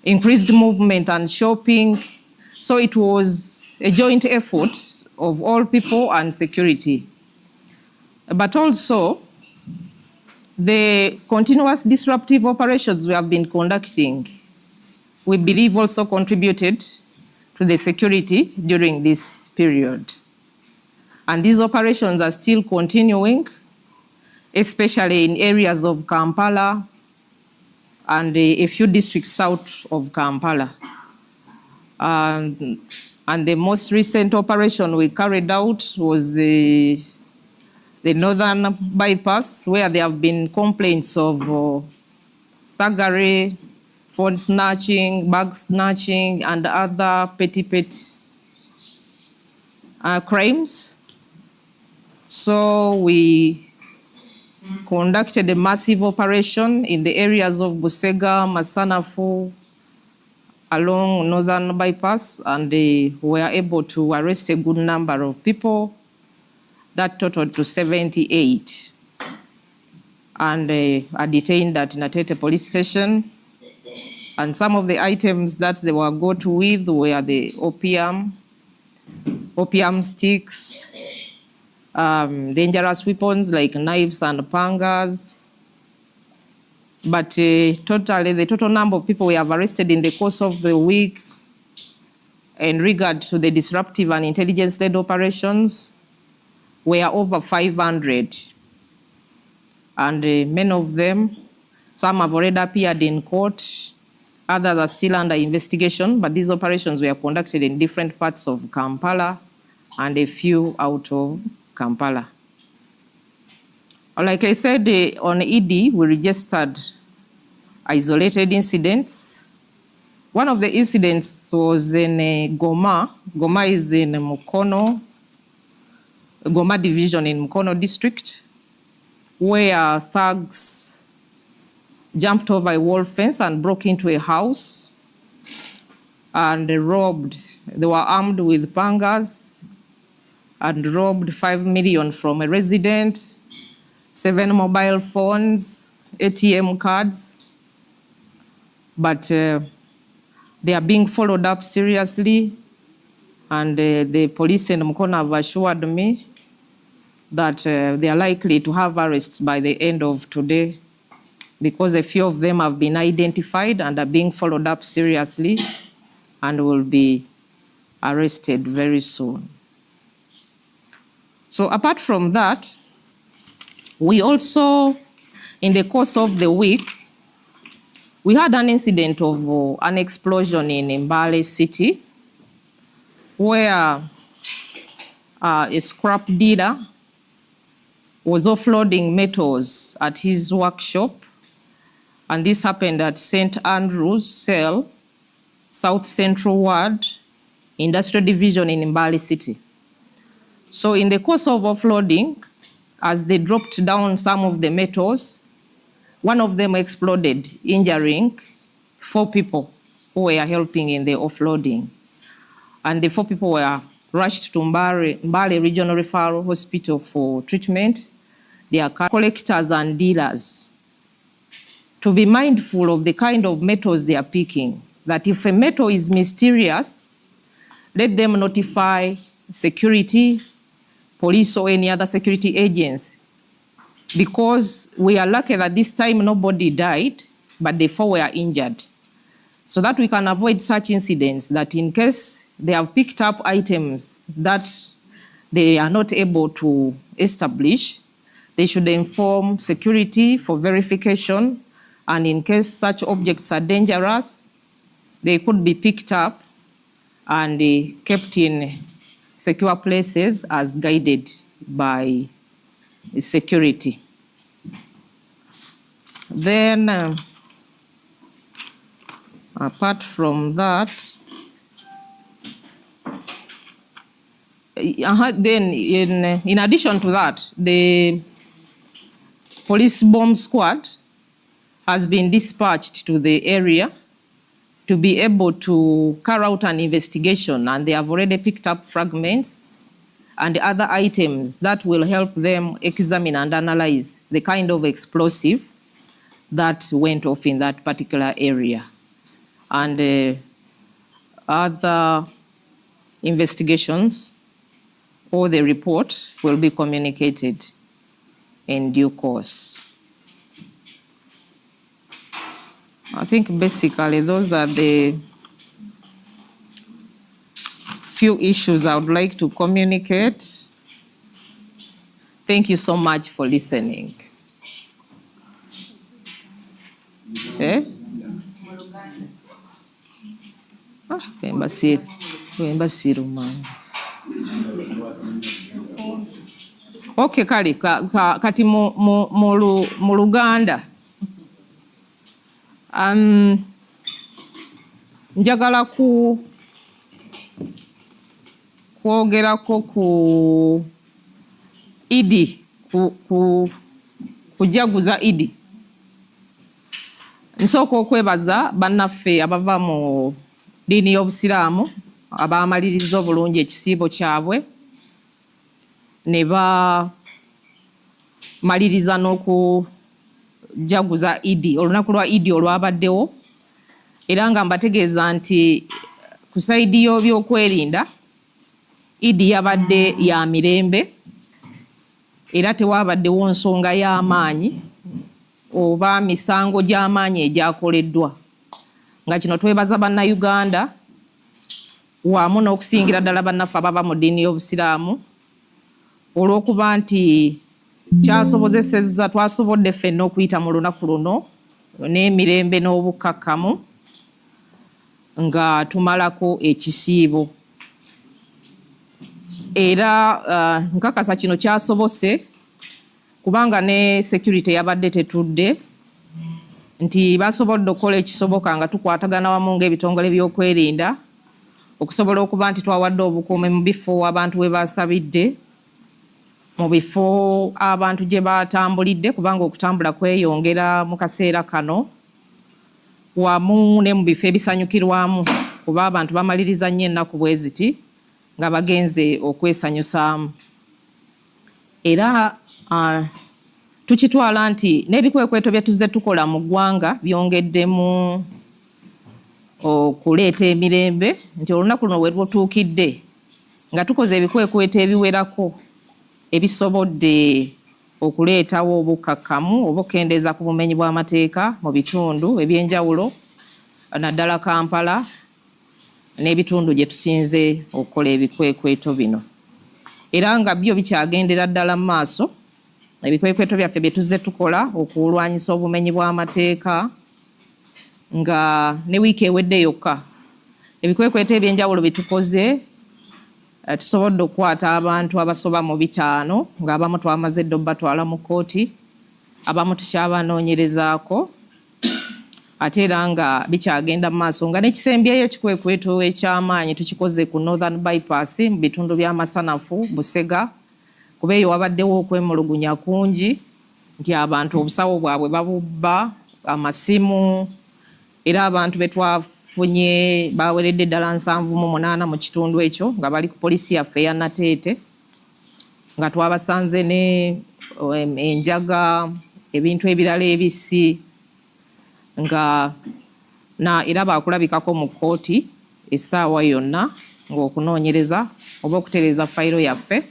increased movement and shopping. So it was a joint effort of all people and security. But also, the continuous disruptive operations we have been conducting, we believe also contributed to the security during this period. And these operations are still continuing, especially in areas of Kampala and a few districts south of Kampala. And the most recent operation we carried out was the northern bypass, where there have been complaints of thuggery, phone snatching, bag snatching, and other petty crimes. So we conducted a massive operation in the areas of Busega, Masanafu, along northern bypass, and they were able to arrest a good number of people. That totaled to 78, and are detained at Natete police station. And some of the items that they were got with were the opium sticks, dangerous weapons like knives and pangas. But the total number of people we have arrested in the course of the week in regard to the disruptive and intelligence-led operations were over 500. And many of them, some have already appeared in court, others are still under investigation, but these operations were conducted in different parts of Kampala and a few out of Kampala. Like I said, on ED, we registered isolated incidents. One of the incidents was in Goma. Goma is in Mukono, Goma division in Mukono district, where thugs jumped over a wall fence and broke into a house and robbed. They were armed with pangas and robbed 5 million from a resident, 7 mobile phones, ATM cards. But they are being followed up seriously, and the police in Mukono have assured me that they are likely to have arrests by the end of today, because a few of them have been identified and are being followed up seriously and will be arrested very soon. So apart from that, we also, in the course of the week, we had an incident of an explosion in Mbale City, where a scrap dealer was offloading metals at his workshop, and this happened at St. Andrew's Cell, South Central Ward, Industrial Division in Mbale City. So in the course of offloading, as they dropped down some of the metals, one of them exploded, injuring 4 people who were helping in the offloading. And the 4 people were rushed to Mbale Regional Referral Hospital for treatment. They are collectors and dealers to be mindful of the kind of metals they are picking, that if a metal is mysterious, let them notify security, police, or any other security agents. Because we are lucky that this time nobody died, but the 4 were injured. So that we can avoid such incidents, that in case they have picked up items that they are not able to establish, they should inform security for verification, and in case such objects are dangerous, they could be picked up and kept in secure places as guided by security. Then, apart from that, then in addition to that, the police bomb squad has been dispatched to the area to be able to carry out an investigation, and they have already picked up fragments and other items that will help them examine and analyze the kind of explosive that went off in that particular area. and other investigations or the report will be communicated in due course. I think basically those are the few issues I would like to communicate. Thank you so much for listening. Eh? Okay, kali kati mu Luganda njagala kwogerako ku Idi, kujaguza Idi. Nsooka okwebaza bannaffe abava mu ddiini y'Obusiraamu abaamaliriza obulungi ekisiibo kyabwe ne bamaliriza n'okujaguza Idi, olunaku lwa Idi olwabaddewo, era nga mbategeeza nti ku sayidi y'ebyokwerinda Idi yabadde ya mirembe era tewabaddewo nsonga y'amaanyi oba misango gy'amaanyi egyakoleddwa. Nga kino twebaza bannayuganda wamu n'okusingira ddala bannaffe abava mu ddiini y'Obusiraamu olw'okuba nti kyasobozesezza twasobodde ffenna okuyita mu lunaku luno n'emirembe n'obukkakkamu nga tumalako ekisiibo. Era nkakasa kino kyasobose kubanga ne security yabadde tetudde nti basobodde okukola ekisoboka nga tukwatagana wamu ng'ebitongole by'okwerinda okusobola okuba nti twawadde obukuumi mu bifo abantu we basabidde, mu bifo abantu gye batambulidde kubanga okutambula kweyongera mu kaseera kano, wamu ne mu bifo ebisanyukirwamu kuba abantu bamaliriza nnyo ennaku bwe ziti nga bagenze okwesanyusaamu. Era tukitwala nti n'ebikwekweto bye tuzze tukola mu ggwanga byongeddemu okuleeta emirembe, nti olunaku luno we lutuukidde nga tukoze ebikwekweto ebiwerako ebisobodde okuleetawo obukkakkamu oba okukendeeza ku bumenyi bw'amateeka mu bitundu ebyenjawulo, naddala Kampala n'ebitundu gye tusinze okukola ebikwekweto bino. Era nga byo bikyagendera ddala mu maaso, ebikwekweto byaffe bye tuzze tukola okulwanyisa obumenyi bw'amateeka, nga ne wiiki ewedde yokka ebikwekweto ebyenjawulo bye tukoze tusobodde okukwata abantu abasoba mu 5 ng'abamu twamaze dde obatwala mu kkooti, abamu tukyabanoonyerezaako, ate era nga bikyagenda mu maaso nga n'ekisembyeyo ekikwekweto eky'amaanyi tukikoze ku Northern Bypass mu bitundu by'Amasanafu, Busega, kuba eyo wabaddewo okwemulugunya kungi nti abantu obusawo bwabwe babubba, amasimu, era abantu be twafunye baweredde ddala 78 mu kitundu ekyo nga bali ku poliisi yaffe eya Nateete, nga twabasanze ne enjaga, ebintu ebirala ebisi, nga era baakulabikako mu kkooti essaawa yonna ng'okunoonyereza oba okutereeza fayiro yaffe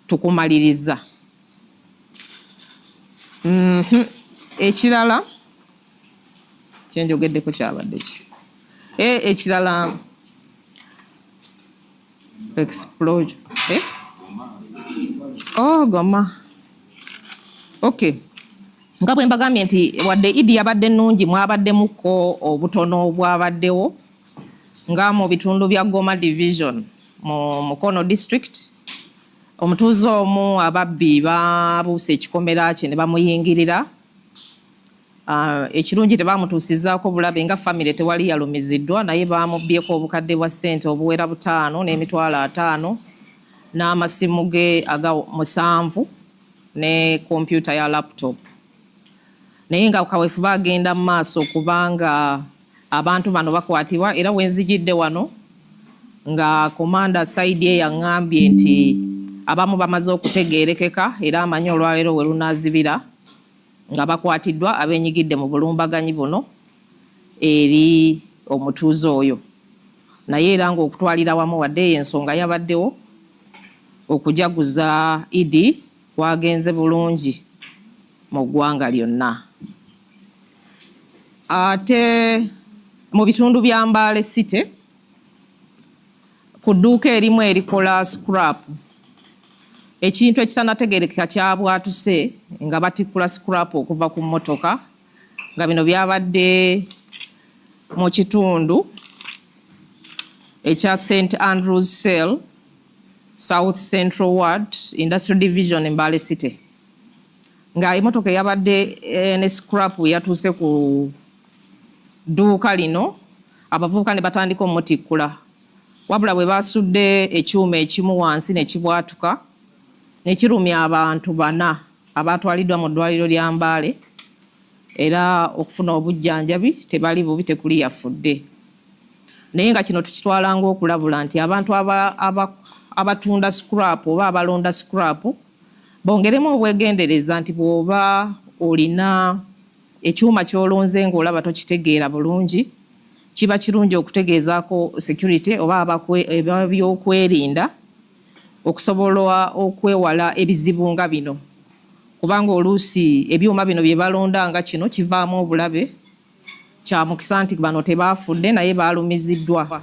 tukumaliriza. Ekirala kyenjogeddeko kyabadde ki? Ekirala explosion. Goma. Okay. Nga bwe mbagambye nti wadde Idi yabadde nnungi mwabaddemuko obutono obwabaddewo nga mu bitundu bya Goma Division mu Mukono District, omutuuze omu ababbi babuuse ekikomera kye ne bamuyingirira. Ekirungi tebamutuusizaako bulabe nga famire tewali yalumiziddwa, naye bamubbyeko obukadde bwa ssente obuwera 5 n'emitwalo 5 n'amasimu ge aga 7 ne kompyuta ya laptop. Naye nga kaweefu bagenda mu maaso kubanga abantu bano bakwatibwa, era wenzijidde wano nga komanda Saidi yaŋŋambye nti abamu bamaze okutegeerekeka era amanyi olwaleero we lunaazibira nga bakwatiddwa abenyigidde mu bulumbaganyi buno eri omutuuze oyo. Naye era ng'okutwalira wamu wadde ensonga yabaddewo okujaguza Idi kwagenze bulungi mu ggwanga lyonna. Ate mu bitundu bya Mbale City ku dduuka erimu erikola scrap, ekintu ekitanategerekeka kyabwatuse nga batikkula scrap okuva ku mmotoka, nga bino byabadde mu kitundu ekya St Andrews Cell, South Central Ward, Industrial Division Mbale City. Nga emotoka yabadde ne scrap yatuuse ku dduuka lino, abavubuka ne batandika omutikkula. Wabula bwe basudde ekyuma ekimu wansi ne kibwatuka ne kirumya abantu 4 abatwaliddwa mu ddwaliro lya Mbale, era okufuna obujjanjabi tebali bubi, tekuli yafudde. Naye nga kino tukitwala ng'okulabula nti abantu abatunda scrap oba abalonda scrap bongeremu obwegendereza nti bw'oba olina ekyuma ky'olonze ng'olaba tokitegeera bulungi, kiba kirungi okutegeezaako security oba ab'ebyokwerinda okusobola okwewala ebizibu nga bino, kubanga oluusi ebyuma bino bye balonda nga kino kivaamu obulabe. Kya mukisa nti bano tebaafudde naye baalumiziddwa.